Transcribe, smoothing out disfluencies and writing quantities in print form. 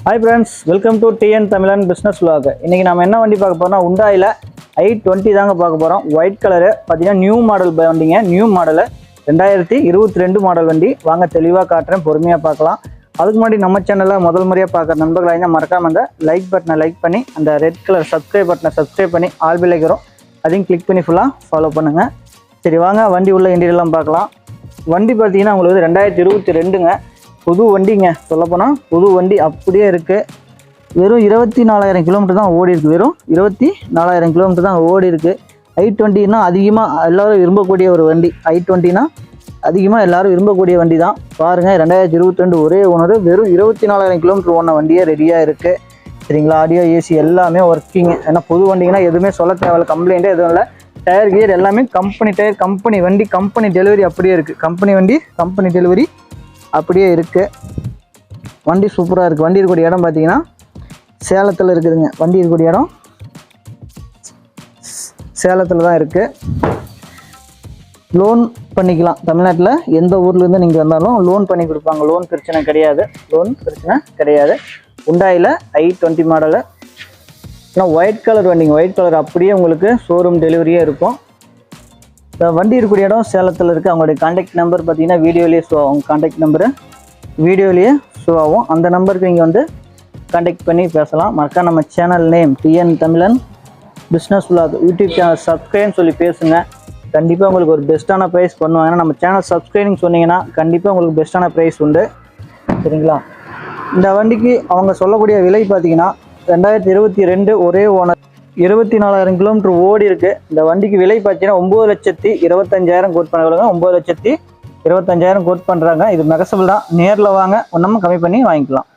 Hi friends, welcome to TN Tamilan business vlog. இன்னைக்கு நாம என்ன வண்டி பார்க்க போறோம்னா Hyundaiல i20 தாங்க பார்க்க போறோம். ஒயிட் கலர் பாத்தீங்கன்னா நியூ மாடல் வண்டிங்க. நியூ மாடல் 2022 மாடல் வண்டி. வாங்க தெளிவா காட்டுறேன், பொறுமையா பார்க்கலாம். அதுக்கு முன்னாடி நம்ம சேனலை முதல் முறையா பார்க்குற நண்பர்களா இருந்தா மறக்காம அந்த லைக் பட்டனை லைக் பண்ணி அந்த ரெட் கலர் சப்ஸ்கிரைப் பட்டனை சப்ஸ்கிரைப் பண்ணி ஆல் பெல் ஐக்கன் அதையும் கிளிக் பண்ணி ஃபுல்லா ஃபாலோ பண்ணுங்க. சரி வாங்க வண்டி உள்ள இன்டீரியர்லாம் பார்க்கலாம். வண்டி பார்த்தீங்கன்னா உங்களுக்கு 2022ங்க. புது வண்டிங்க, சொல்லப்போனால் புது வண்டி அப்படியே இருக்குது. வெறும் 24,000 கிலோமீட்டர் தான் ஓடி இருக்குது. வெறும் 24,000 கிலோமீட்டர் தான் ஓடி இருக்குது. i20னா அதிகமாக எல்லோரும் விரும்பக்கூடிய ஒரு வண்டி. i20னா அதிகமாக எல்லோரும் விரும்பக்கூடிய வண்டி தான். பாருங்கள், 2022 ஒரே ஓனர், வெறும் 24,000 கிலோமீட்டர் ஓடின வண்டியே ரெடியாக இருக்குது. சரிங்களா? ஆடியோ ஏசி எல்லாமே ஒர்க்கிங். ஏன்னா புது வண்டிங்கன்னா எதுவுமே சொல்ல தேவையில்ல, கம்ப்ளைண்ட்டே எதுவும் இல்லை. டயர் கியர் எல்லாமே கம்பெனி டயர், கம்பெனி வண்டி, கம்பெனி டெலிவரி அப்படியே இருக்குது. கம்பெனி வண்டி, கம்பெனி டெலிவரி அப்படியே இருக்குது. வண்டி சூப்பராக இருக்குது. வண்டி இருக்கக்கூடிய இடம் பார்த்தீங்கன்னா சேலத்தில் இருக்குதுங்க. வண்டி இருக்கக்கூடிய இடம் சேலத்தில் தான் இருக்குது. லோன் பண்ணிக்கலாம். தமிழ்நாட்டில் எந்த ஊர்லேருந்து நீங்கள் வந்தாலும் லோன் பண்ணி கொடுப்பாங்க. லோன் பிரச்சனை கிடையாது. Hyundaiல i20 மாடலு. ஏன்னா ஒயிட் கலர் வண்டிங்க. ஒயிட் கலர் அப்படியே உங்களுக்கு ஷோரூம் டெலிவரியே இருக்கும். வண்டி இருக்கக்கூடிய இடம் சேலத்தில் இருக்குது. அவங்களுடைய கான்டாக்ட் நம்பர் பார்த்தீங்கன்னா வீடியோலேயே ஷோ ஆகும். கான்டாக்ட் நம்பரு வீடியோலேயே ஷோ ஆகும். அந்த நம்பருக்கு நீங்கள் வந்து கான்டாக்ட் பண்ணி பேசலாம். மறக்காம நம்ம சேனல் நேம் டிஎன் தமிழன் பிஸ்னஸ் vlog யூடியூப் சேனல் சப்ஸ்கிரைப்னு சொல்லி பேசுங்க. கண்டிப்பாக உங்களுக்கு ஒரு பெஸ்ட்டான ப்ரைஸ் பண்ணுவாங்க. ஏன்னா நம்ம சேனல் சப்ஸ்கிரைபிங் சொன்னீங்கன்னா கண்டிப்பாக உங்களுக்கு பெஸ்ட்டான ப்ரைஸ் உண்டு. சரிங்களா? இந்த வண்டிக்கு அவங்க சொல்லக்கூடிய விலை பார்த்தீங்கன்னா 2022 ஒரே ஓனர், 24,000 கிலோமீட்டர் ஓடி இருக்குது. இந்த வண்டிக்கு விலை பார்த்தீங்கன்னா 9,25,000 கோட் பண்ணுறாங்க. 9,25,000 கோட் பண்ணுறாங்க. இது மெகசபிள் தான். நேரில் வாங்க, ஒன்றும் கம்மி பண்ணி வாங்கிக்கலாம்.